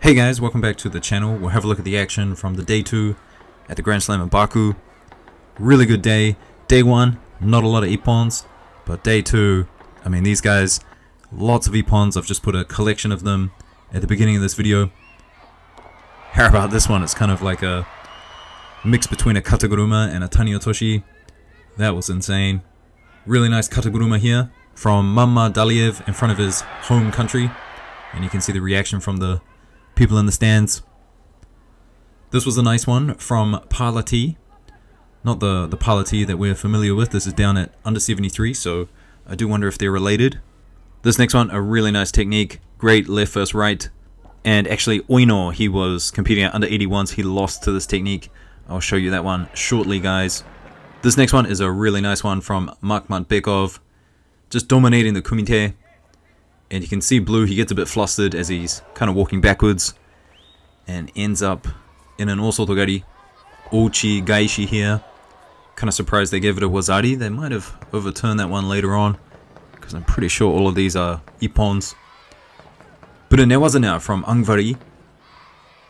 Hey guys, welcome back to the channel. We'll have a look at the action from the day 2 at the Grand Slam in Baku. Really good day. Day 1, not a lot of ippons, but day 2, I mean these guys, lots of ippons. I've just put a collection of them at the beginning of this video. How about this one? It's kind of like a mix between a kataguruma and a taniotoshi. That was insane. Really nice kataguruma here from Mama Daliev in front of his home country. And you can see the reaction from the people in the stands. This was a nice one from Palati. Not the Palati that we're familiar with. This is down at under 73, so I do wonder if they're related. This next one, a really nice technique. Great left first right. And actually Oino, he was competing at under 81s. He lost to this technique. I'll show you that one shortly, guys. This next one is a really nice one from Makhmatbekov. Just dominating the kumite. And you can see Blue, he gets a bit flustered as he's kind of walking backwards. And ends up in an Osotogari. Ochi Gaishi here. Kind of surprised they gave it a Wazari. They might have overturned that one later on, because I'm pretty sure all of these are ippons. But a Newazana from Angvari.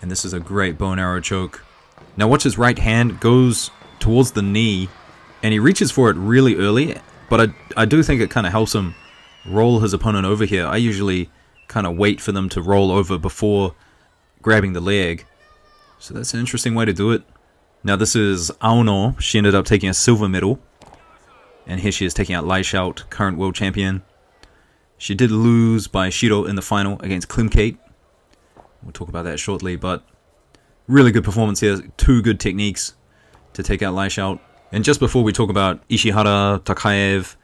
And this is a great bow and arrow choke. Now watch his right hand goes towards the knee. And he reaches for it really early. But I do think it kind of helps him roll his opponent over here. I usually kind of wait for them to roll over before grabbing the leg. So that's an interesting way to do it. Now this is Aono. She ended up taking a silver medal. And here she is taking out Lai Shout, current world champion. She did lose by Shiro in the final against Klimkate. We'll talk about that shortly, but really good performance here. Two good techniques to take out Lai Shout. And just before we talk about Ishihara, Takaev,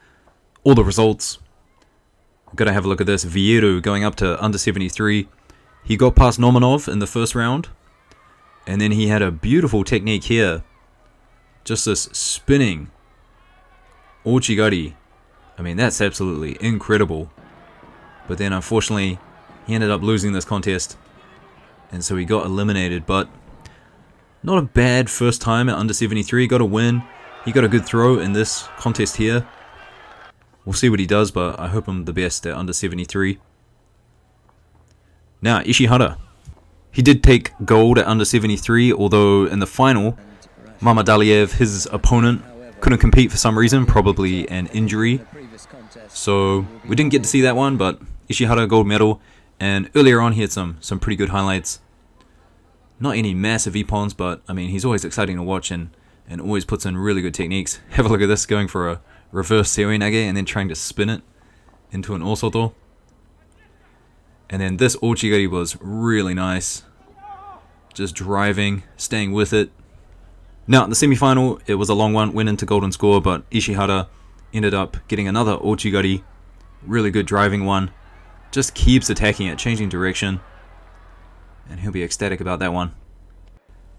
all the results, gotta have a look at this. Vieru going up to under 73. He got past Nomanov in the first round. And then he had a beautiful technique here. Just this spinning Ochigari. I mean, that's absolutely incredible. But then unfortunately, he ended up losing this contest. And so he got eliminated. But not a bad first time at under 73. Got a win. He got a good throw in this contest here. We'll see what he does, but I hope him the best at under 73. Now, Ishihara. He did take gold at under 73, although in the final, Mamadaliev, his opponent, couldn't compete for some reason, probably an injury. So we didn't get to see that one, but Ishihara gold medal. And earlier on, he had some pretty good highlights. Not any massive ippons, but I mean, he's always exciting to watch and always puts in really good techniques. Have a look at this, going for a reverse seoi nage and then trying to spin it into an osoto. And then this ochigari was really nice. Just driving, staying with it. Now, in the semi-final, it was a long one, went into golden score, but Ishihara ended up getting another ochigari. Really good driving one. Just keeps attacking it, changing direction. And he'll be ecstatic about that one.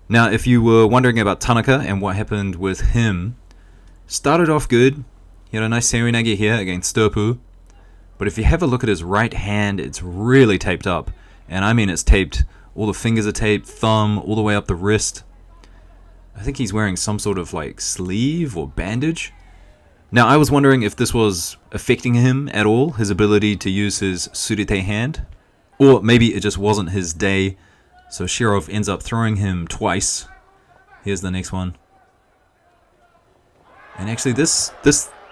Now, if you were wondering about Tanaka and what happened with him, started off good. He had a nice seoi nage here against Sturpu. But if you have a look at his right hand, it's really taped up. And I mean it's taped. All the fingers are taped, thumb, all the way up the wrist. I think he's wearing some sort of like sleeve or bandage. Now, I was wondering if this was affecting him at all, his ability to use his surite hand. Or maybe it just wasn't his day. So Shirov ends up throwing him twice. Here's the next one. And actually this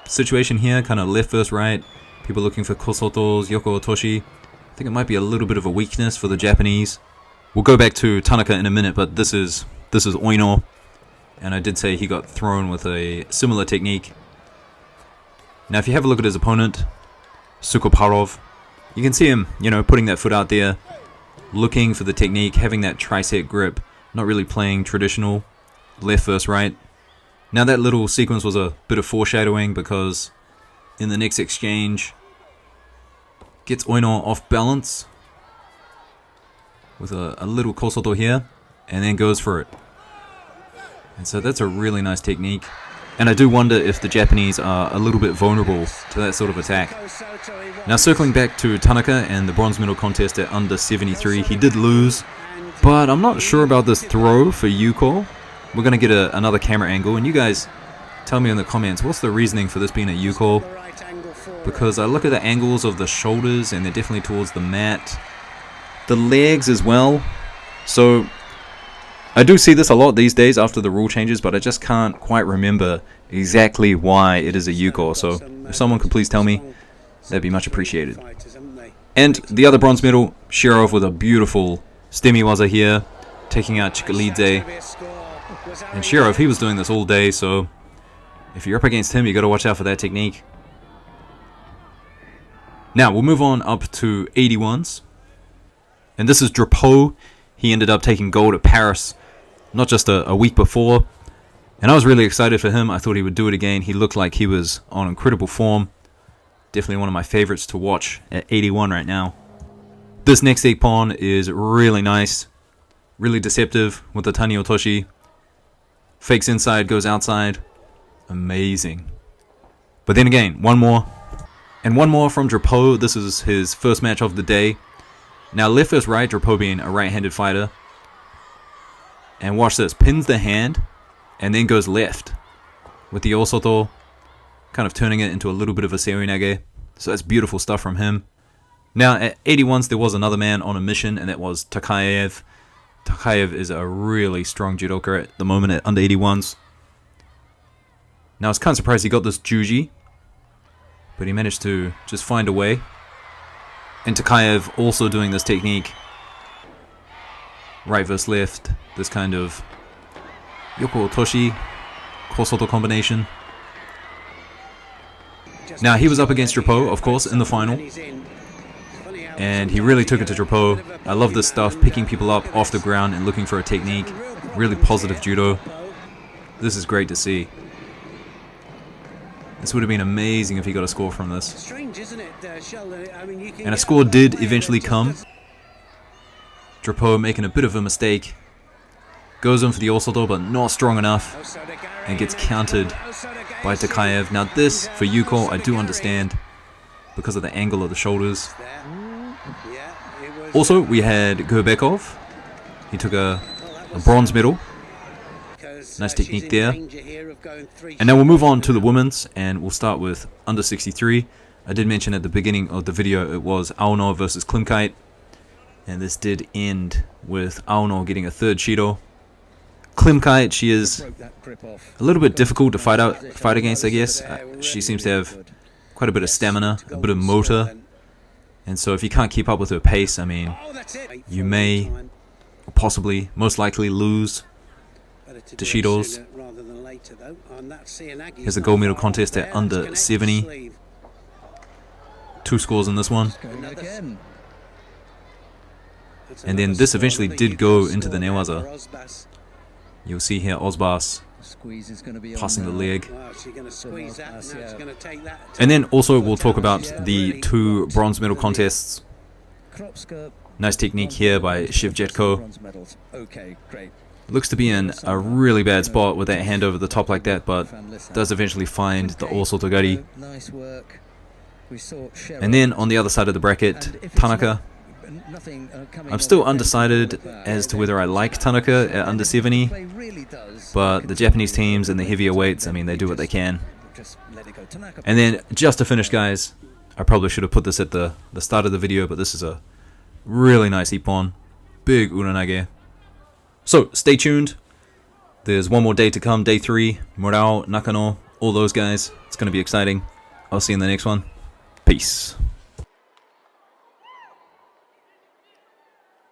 situation here, kind of left versus right. People looking for kosotos, Yuko Otoshi. I think it might be a little bit of a weakness for the Japanese. We'll go back to Tanaka in a minute, but this is Oino. And I did say he got thrown with a similar technique. Now if you have a look at his opponent, Sukoparov, you can see him, putting that foot out there, looking for the technique, having that tricep grip, not really playing traditional left versus right. Now that little sequence was a bit of foreshadowing, because in the next exchange, gets Oino off balance with a little kosoto here, and then goes for it. And so that's a really nice technique. And I do wonder if the Japanese are a little bit vulnerable to that sort of attack. Now circling back to Tanaka and the bronze medal contest at under 73, he did lose, but I'm not sure about this throw for Yuko. We're going to get another camera angle, and you guys tell me in the comments, what's the reasoning for this being a Yuko? Because I look at the angles of the shoulders, and they're definitely towards the mat. the legs as well. So I do see this a lot these days after the rule changes, but I just can't quite remember exactly why it is a Yuko. So if someone could please tell me, that'd be much appreciated. And the other bronze medal, Shirov with a beautiful Stemi Waza here, taking out Chikalidze. And Shirov, he was doing this all day, so if you're up against him, you got to watch out for that technique. Now, we'll move on up to 81s. And this is Drapeau. He ended up taking gold at Paris, not just a week before. And I was really excited for him. I thought he would do it again. He looked like he was on incredible form. Definitely one of my favorites to watch at 81 right now. This next ippon is really nice. Really deceptive with the Tani Otoshi. Fakes inside, goes outside. Amazing. But then again, one more. And one more from Drapeau. This is his first match of the day. Now left versus right, Drapeau being a right-handed fighter. And watch this. Pins the hand and then goes left with the Osoto, kind of turning it into a little bit of a Serinage. So that's beautiful stuff from him. Now at 81s there was another man on a mission, and that was Takaev. Takaev is a really strong judoka at the moment at under 81s. Now I was kind of surprised he got this Juji, but he managed to just find a way. And Takaev also doing this technique, right versus left, this kind of Yoko Otoshi, Kosoto combination. Now he was up against Drapeau, of course, in the final. And he really took it to Drapeau. I love this stuff, picking people up off the ground and looking for a technique. Really positive judo. This is great to see. This would have been amazing if he got a score from this. And a score did eventually come. Drapeau making a bit of a mistake. Goes in for the Osoto, but not strong enough. And gets countered by Takaev. Now this, for Yuko, I do understand, because of the angle of the shoulders. Also, we had Gerbekov. He took a bronze medal. Nice technique there. And now we'll move on to the women's, and we'll start with under 63. I did mention at the beginning of the video it was Aono versus Klimkite. And this did end with Aono getting a third Shido. Klimkite, she is a little bit difficult to fight against, I guess. She seems to have quite a bit of stamina, a bit of motor. And so if you can't keep up with her pace, I mean, you may, possibly, most likely lose to Shidos. Here's a gold medal contest at under 70. 2 scores in this one. And then this eventually did go into the Newaza. You'll see here Osbas passing the leg. And then also we'll talk about the 2 bronze medal contests. Nice technique here by Shevchenko. Looks to be in a really bad spot with that hand over the top like that, but does eventually find the Osotogari. And then on the other side of the bracket, Tanaka. I'm still undecided as to whether I like Tanaka at under 70, but the Japanese teams and the heavier weights, I mean, they do what they can. And then just to finish, guys, I probably should have put this at the start of the video, but this is a really nice ippon. Big uranage. So stay tuned. There's one more day to come, day 3. Murao, Nakano, all those guys. It's going to be exciting. I'll see you in the next one. Peace.